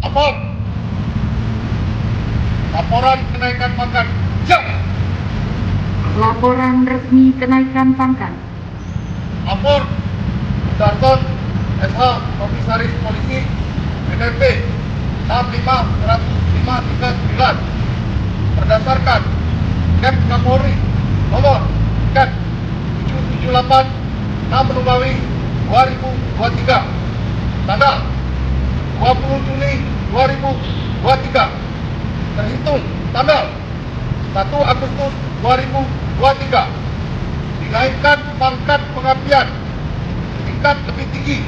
Lapor. Laporan kenaikan pangkat. Siap. Laporan resmi kenaikan pangkat. Lapor Darton SH Komisaris Polisi NRP 65159 berdasarkan Kep Kapolri nomor Kep 778 6 Romawi 2023 tanggal 20 Juni 2023 terhitung tanggal 1 Agustus 2023 dinaikkan pangkat pengabdian tingkat lebih tinggi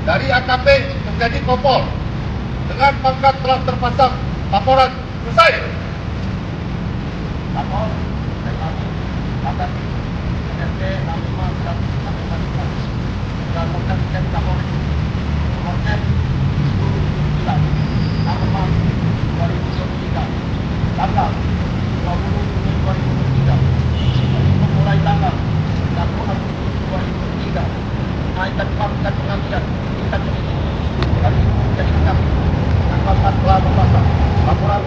dari AKP menjadi Kompol dengan pangkat telah terpasang. Laporan selesai. Lapor pangkat NRP 65159 berdasarkan Kep Kapolri nomor Kep 779 6 2023 tanggal 20 Juni 2023 mulai tanggal 1 Agustus 2023 naikkan pangkat pengabdian tingkat lebih tinggi dari menjadi AKP dengan pangkat telah terpasang. Laporan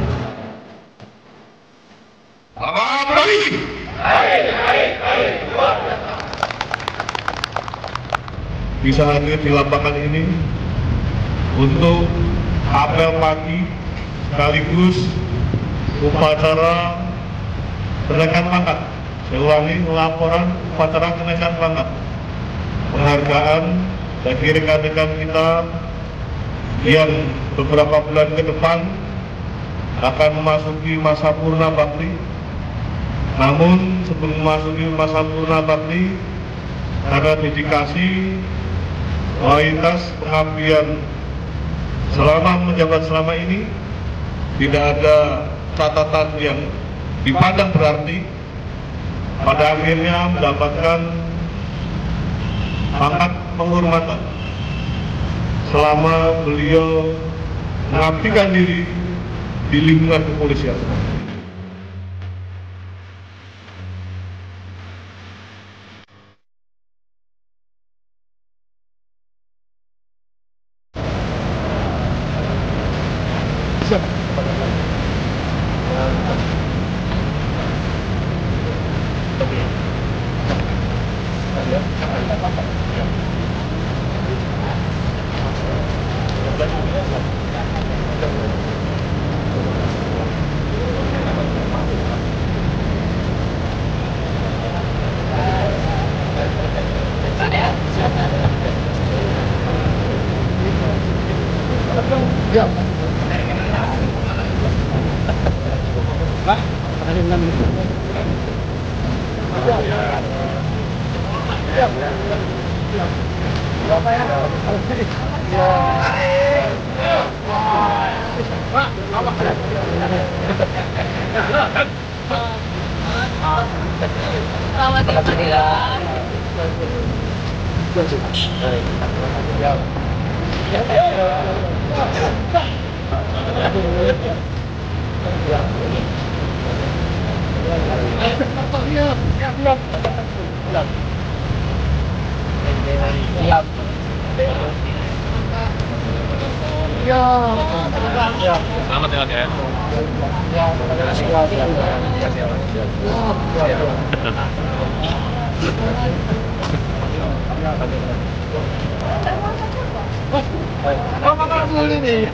bisa hadir di lapangan ini untuk apel pagi sekaligus upacara kenaikan pangkat. Saya ulangi, laporan upacara kenaikan pangkat, penghargaan bagi rekan-rekan kita yang beberapa bulan ke depan akan memasuki masa purna bakti. Namun sebelum memasuki masa purna bakti, karena dedikasi, loyalitas, pengabdian selama menjabat selama ini, tidak ada catatan yang dipandang berarti, pada akhirnya mendapatkan pangkat penghormatan selama beliau mengabdikan diri di lingkungan kepolisian. Ya. Pak, tadi 6 menit. Selamat tinggal. Selamat tinggal ya. Oh, makan dulu nih.